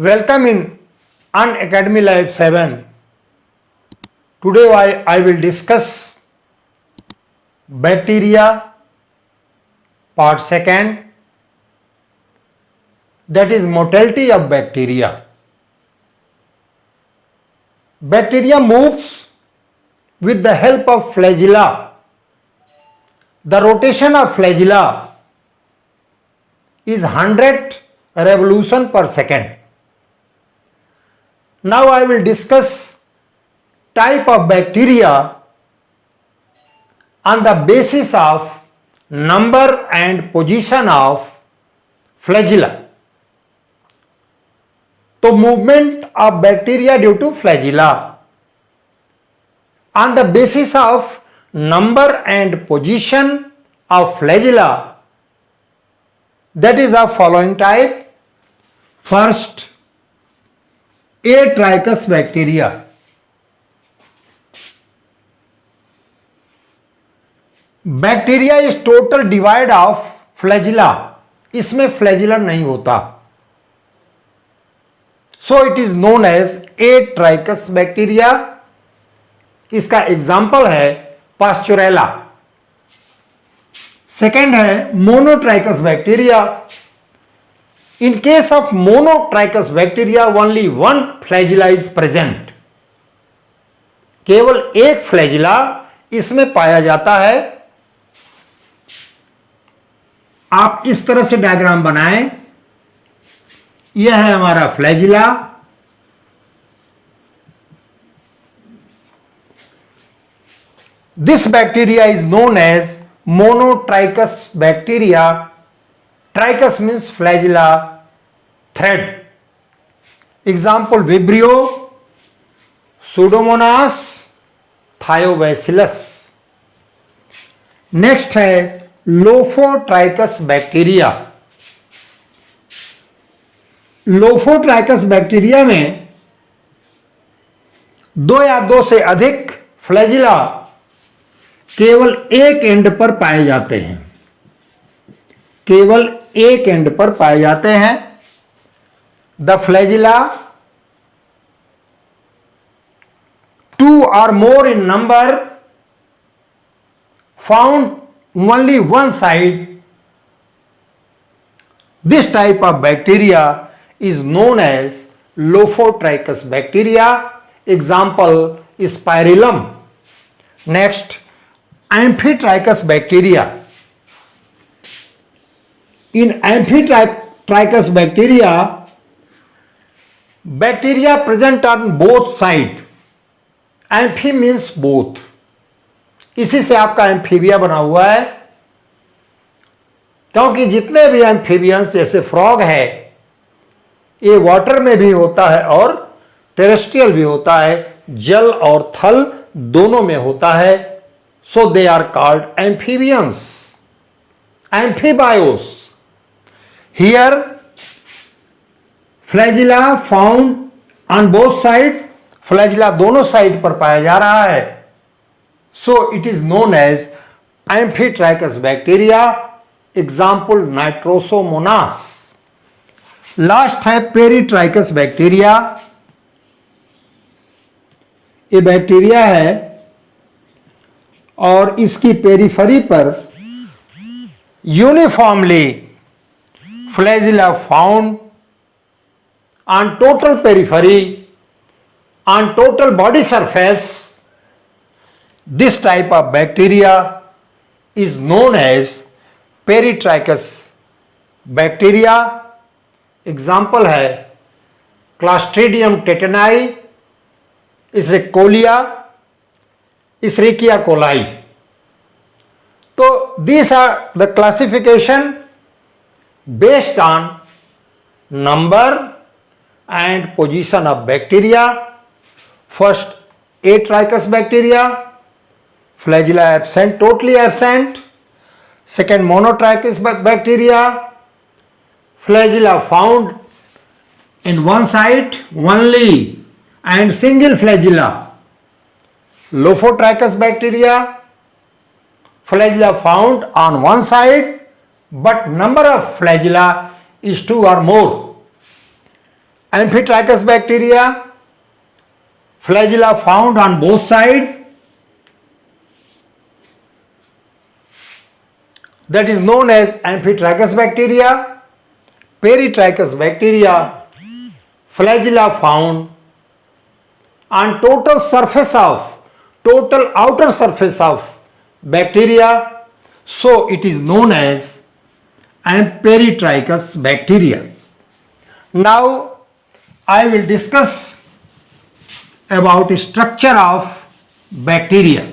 Welcome in Unacademy Live 7. Today I will discuss bacteria part 2, that is mortality of bacteria. Bacteria moves with the help of flagella. The rotation of flagella is 100 revolution per second. Now I will discuss type of bacteria on the basis of number and position of flagella. तो movement of bacteria due to flagella on the basis of number and position of flagella, that is of following type. First, A. Trichus bacteria. Bacteria is total divide of flagella. इसमें flagella नहीं होता. So it is known as A. Trichus bacteria. इसका example है Pasteurella. Second है monotrichous bacteria. In case of monotrichous bacteria, only one flagella is present. केवल एक flagella इसमें पाया जाता है. आप इस तरह से डायग्राम बनाएं. यह है हमारा flagella. This bacteria is known as monotrichous bacteria. Trichus means flagella, thread. Example Vibrio, Pseudomonas, Thiobacillus. Next है Lophotrichus bacteria. Lophotrichus bacteria में दो या दो से अधिक फ्लैजिला केवल एक एंड पर पाए जाते हैं. केवल एक एंड पर पाए जाते हैं. द फ्लैजिला टू और more in number found only one side. This type of bacteria is known as lophotrichous bacteria. Example spirillum. Next amphitrichous bacteria. In Amphitrichus bacteria, bacteria present on both side. Amphi means both. इसी से आपका amphibia बना हुआ है. क्योंकि जितने भी amphibians जैसे फ्रॉग है, ये वाटर में भी होता है और टेरेस्ट्रियल भी होता है. जल और थल दोनों में होता है. So they are called amphibians, amphibious. Here flagella found on both side. flagella दोनों साइड पर पाया जा रहा है. So it is known as Amphitrichus bacteria. Example Nitrosomonas. Last है Peritrichus bacteria. ये बैक्टीरिया है और इसकी पेरिफेरी पर uniformly flagella found on total periphery, on total body surface. This type of bacteria is known as Peritrichus bacteria. Example है Clostridium tetani, Escherichia, Escherichia coli. तो these are the classification based on number and position of bacteria. First, Atrichus bacteria, flagella absent, totally absent. Second, monotrichous bacteria, flagella found in one side only and single flagella. Lophotrichus bacteria, flagella found on one side but number of flagella is 2 or more. Amphitrachus bacteria, flagella found on both sides, that is known as Amphitrachus bacteria. Peritrachus bacteria, flagella found on total outer surface of bacteria, so it is known as Peritrachus bacteria. Now I will discuss about structure of bacteria.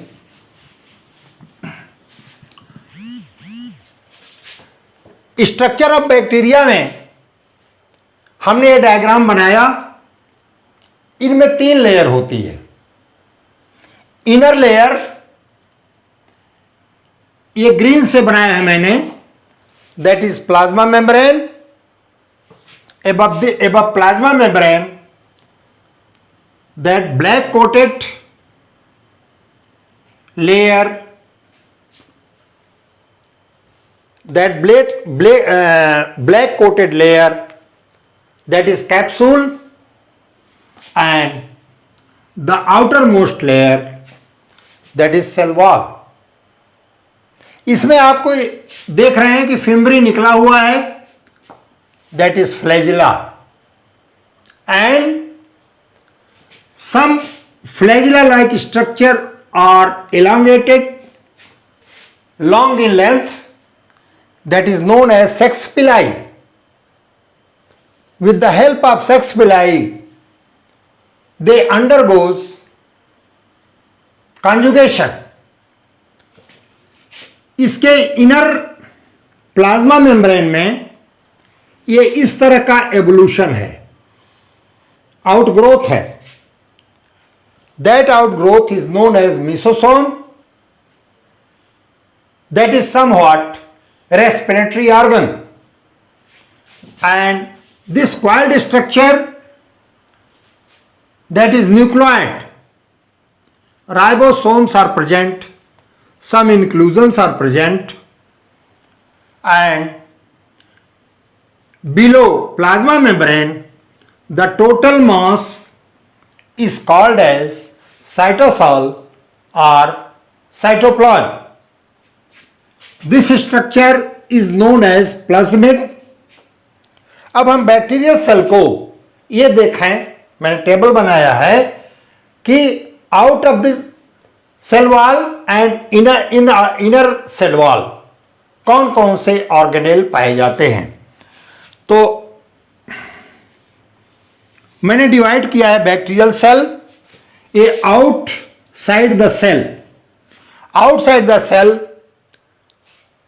Structure of bacteria में हमने ये diagram बनाया, इनमें 3 layer होती है. Inner layer ये green से बनाया है मैंने, that is plasma membrane. above plasma membrane, that black coated layer, that black coated layer, that is capsule, and the outermost layer, that is cell wall. इसमें आपको देख रहे हैं कि फिम्बरी निकला हुआ है, that is flagella, and some flagella like structure are elongated, long in length, that is known as sex pili. With the help of sex pili, they undergoes conjugation. इसके इनर प्लाज्मा मेम्ब्रेन में ये इस तरह का evolution है, outgrowth है. That outgrowth is known as mesosome. That is somewhat respiratory organ. And this coiled structure, that is nucleoid. Ribosomes are present, some inclusions are present, and below plasma membrane the total mass is called as cytosol or cytoplasm. This structure is known as plasmid. अब हम bacterial cell को ये देखें, मैंने table बनाया है कि out of this cell wall and inner cell wall कौन कौन से ऑर्गेनेल पाए जाते हैं. तो मैंने डिवाइड किया है बैक्टीरियल सेल. ये outside the cell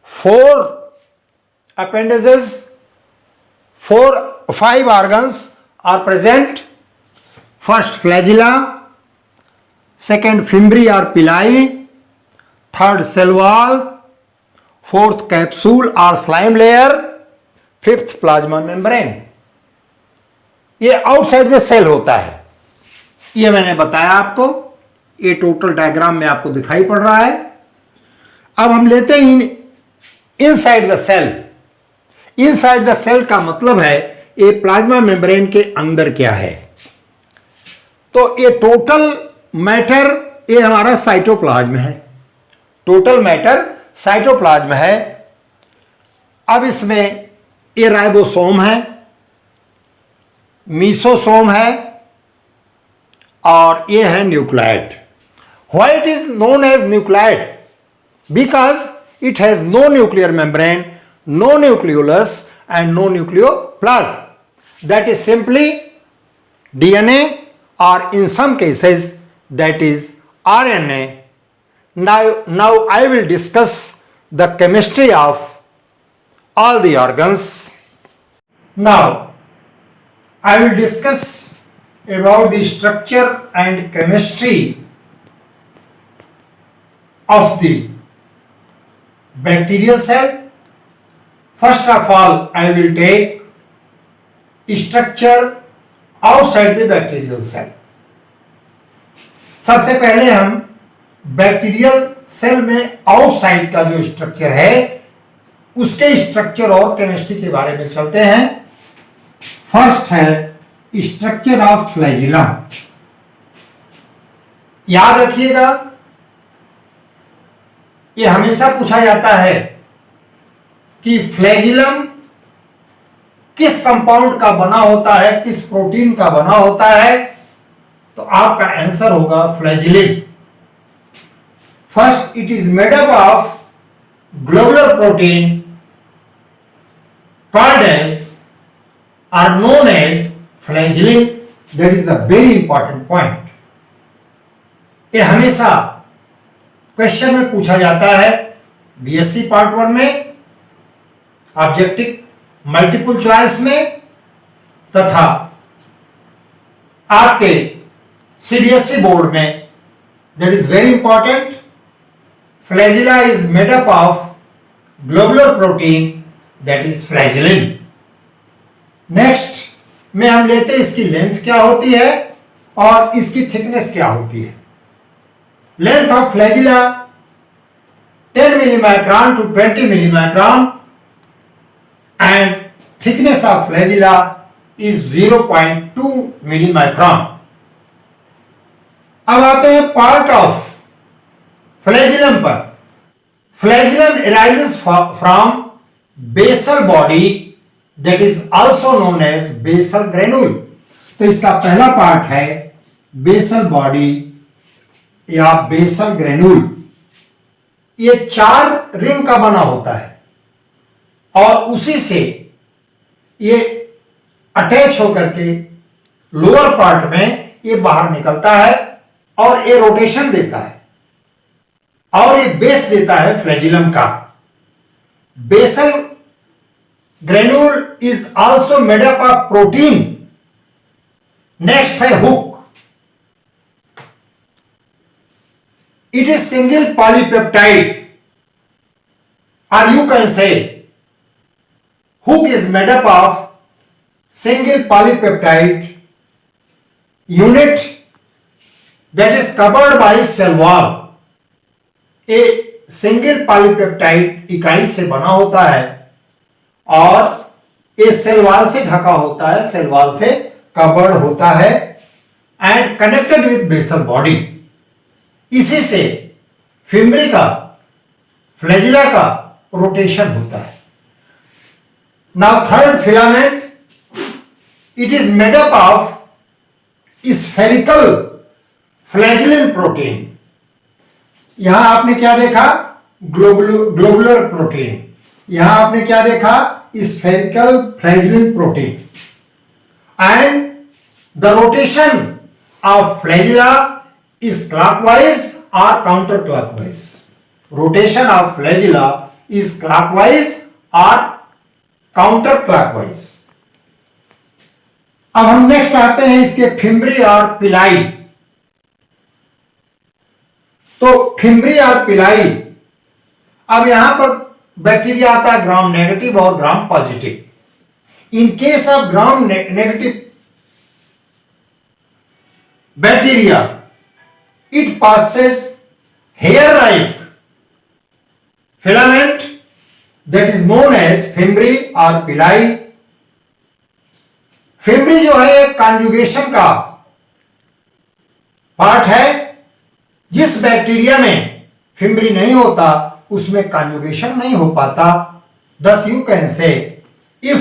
4 appendages, 5 organs are present. First flagella, second fimbri or pili, third cell wall, fourth capsule or slime layer, fifth plasma membrane. ये आउटसाइड द सेल होता है. ये मैंने बताया आपको, ये टोटल डायग्राम में आपको दिखाई पड़ रहा है. अब हम लेते हैं inside the cell. Inside the cell का मतलब है ये प्लाज्मा मेम्ब्रेन के अंदर क्या है. तो ये टोटल मैटर ये हमारा साइटोप्लाज्म है. टोटल मैटर साइटोप्लाज्म है. अब इसमें ये राइबोसोम है, मीसोसोम है और ये है nucleoid. Why it is known as nucleoid? Because it has no nuclear membrane, no nucleolus and no nucleoplasm. That is simply DNA, or in some cases that is RNA. Now I will discuss the chemistry of all the organs. Now I will discuss about the structure and chemistry of the bacterial cell. First of all, I will take structure outside the bacterial cell. सबसे पहले हम bacterial cell में outside का जो structure है उसके structure और chemistry के बारे में चलते हैं. फर्स्ट है स्ट्रक्चर ऑफ फ्लैजिलम। याद रखिएगा, ये हमेशा पूछा जाता है कि फ्लैजिलम किस कंपाउंड का बना होता है, किस प्रोटीन का बना होता है, तो आपका आंसर होगा flagellin. First, it is made up of globular protein called as or known as flagellin. That is the very important point. ये हमेशा क्वेश्चन में पूछा जाता है, बीएससी पार्ट 1 में, ऑब्जेक्टिव मल्टीपल चॉइस में, तथा आपके सीबीएसई बोर्ड में। That is very important. Flagella is made up of globular protein, that is flagellin. Next में हम लेते हैं इसकी लेंथ क्या होती है और इसकी थिकनेस क्या होती है। Length of flagella 10 millimicron to 20 millimicron and thickness of flagella is 0.2 millimicron. अब आते हैं पार्ट ऑफ फ्लैजिलम पर। Flagellum arises from basal body, that is also known as basal granule। तो इसका पहला पार्ट है बेसल बॉडी या बेसल ग्रेन्यूल। ये 4 रिंग का बना होता है और उसी से ये अटैच होकर के लोअर पार्ट में ये बाहर निकलता है और ये रोटेशन देता है और ये बेस देता है फ्लैजिलम का। Basal granule is also made up of protein. Next है hook. It is single polypeptide और you can say hook is made up of single polypeptide unit that is covered by cell wall. A single polypeptide इकाई से बना होता है और इस cell wall से ढका होता है, सेल वॉल से कवर्ड होता है and connected with basal body. इसी से फिम्बरी का, फ्लैजिला का रोटेशन होता है। Now third, filament. It is made up of spherical flagellin protein. यहां आपने क्या देखा? Globular protein. यहां आपने क्या देखा? Spherical flagellin protein. And the rotation of flagella is clockwise और counter clockwise. Rotation of flagella is clockwise और काउंटर क्लॉकवाइज। अब हम नेक्स्ट आते हैं इसके फिम्बरी और पिलाई। तो फिम्बरी और पिलाई, अब यहां पर बैक्टीरिया आता है ग्राम नेगेटिव और gram positive. In case of gram negative bacteria, it passes hair like filament that is known as fimbriae और पिलाई। फिम्बरी जो है एक कॉन्जुगेशन का पार्ट है। जिस बैक्टीरिया में फिम्बरी नहीं होता उसमें कॉन्जुगेशन नहीं हो पाता। दस यू कैन से if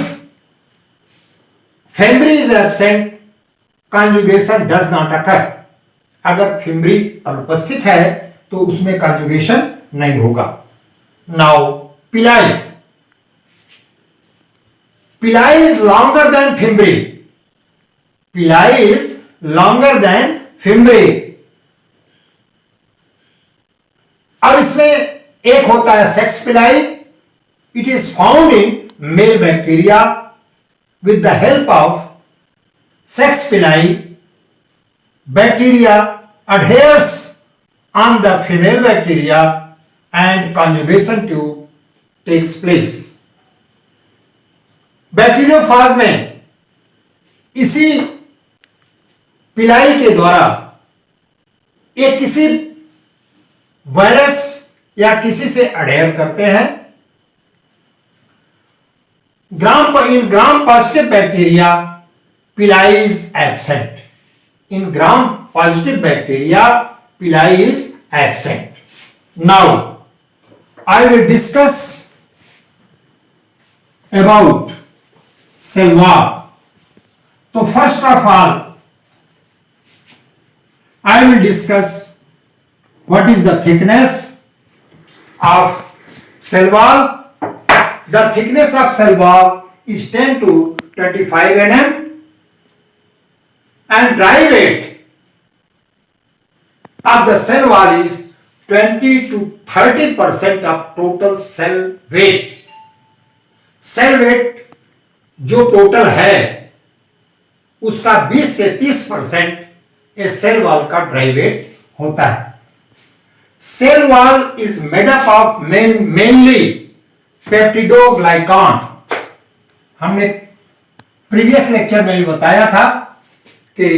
fimbriae is absent, conjugation does not occur. अगर फिम्बरी अनुपस्थित है तो उसमें कॉन्जुगेशन नहीं होगा। Now pili. Pili is longer than fimbriae. Pili is longer than fimbriae. अब इसमें एक होता है sex pili. It is found in male bacteria. With the help of sex pili, bacteria adheres on the female bacteria and conjugation tube takes place. Bacteriophage में इसी पिलाई के द्वारा ये किसी वायरस या किसी से अडेयर करते हैं। Gram positive bacteria pili is absent. In gram-positive bacteria, pili is absent. Now, I will discuss about cell wall. So first of all, I will discuss what is the thickness of cell wall. The thickness of cell wall is 10 to 25 nm and dry weight of the cell wall is 20 to 30% of total cell weight. Cell weight जो total है उसका 20 से 30% इस cell wall का dry weight होता है. Cell wall is made up of mainly peptidoglycan. हमने previous lecture में भी बताया था कि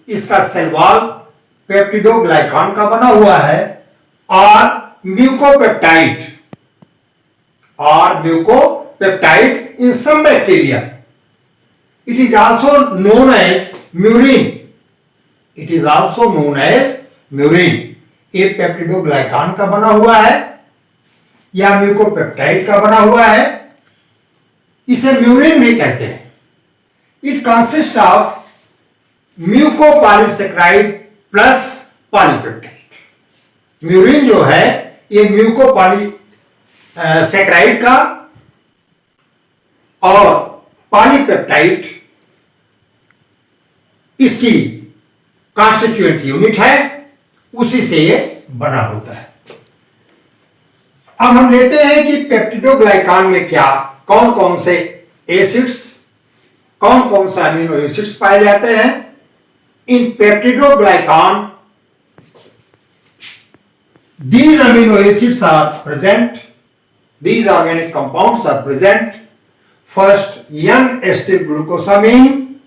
इसका सेल वॉल पेप्टिडोग्लाइकान का बना हुआ है और mucopeptide in some bacteria. It is also known as murin. It is also known as murin. ये पेप्टिडोग्लाइकान का बना हुआ है या म्यूकोपेप्टाइड का बना हुआ है, इसे म्यूरिन भी कहते हैं. It consist of mucopolysaccharide plus polypeptide. Murein जो है ये म्यूकोपॉलीसेक्राइड का और पॉलीपेप्टाइड इसकी कॉन्स्टिट्यूएंट यूनिट है, उसी से ये बना होता है. अब हम लेते हैं कि पेप्टिडोग्लाइकान में क्या कौन कौन से एसिड्स, कौन कौन से अमीनो एसिड्स पाए जाते हैं. इन peptidoglycan these amino acids are present, these organic compounds are present. First, young acyl glucosamine,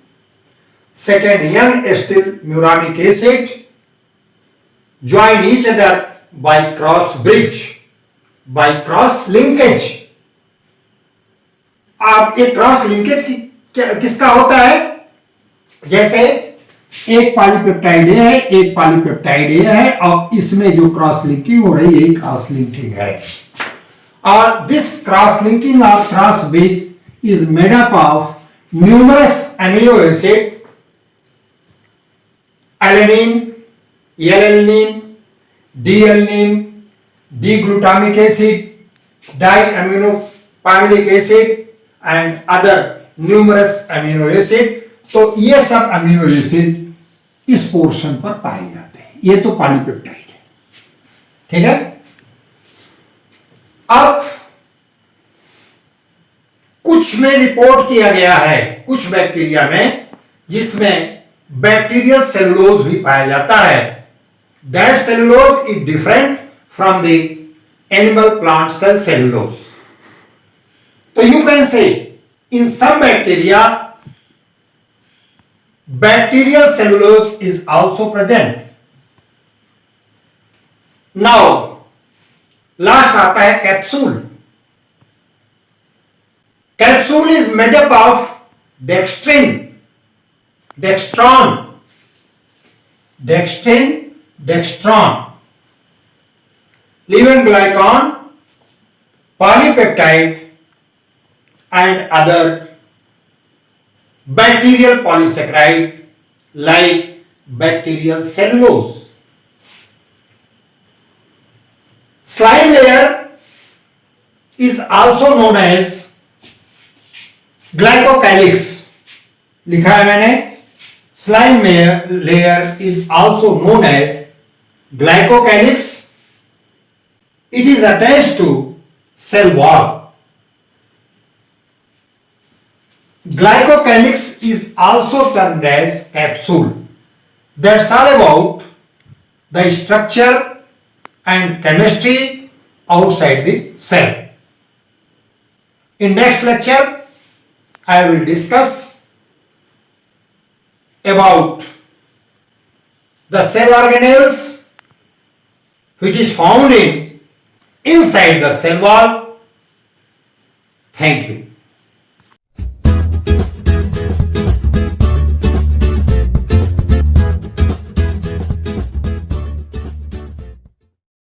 second, young acyl muramic acid, join each other by cross bridge, by cross linkage. आप ये cross linkage किसका होता है? जैसे एक polypeptide ए है, एक polypeptide ए है और इसमें जो क्रॉस लिंकिंग हो रही है क्रॉस लिंकिंग है. और दिस क्रॉस लिंकिंग और cross bridge is made up of numerous amino acid, alanine, L-alanine, D-alanine, D-glutamic acid, diaminopamilic acid and other numerous amino acid. तो ये सब अमीनो एसिड इस पोर्शन पर पाए जाते हैं. ये तो पॉलीपेप्टाइड है, ठीक है. अब कुछ में रिपोर्ट किया गया है, कुछ बैक्टीरिया में जिसमें बैक्टीरियल सेलुलोज भी पाया जाता है. That cellulose is different from the animal plant cell cellulose. तो you can say in some bacteria bacterial cellulose is also present. Now last आता है capsule. Capsule is made up of dextrin, dextron, levoglucan, polypeptide and other bacterial polysaccharide like bacterial cellulose. Slime layer is also known as glycocalyx. लिखा है मैंने, slime layer is also known as glycocalyx. It is attached to cell wall. Glycocalyx is also termed as capsule. That's all about the structure and chemistry outside the cell. In next lecture I will discuss about the cell organelles which is found inside the cell wall. Thank you.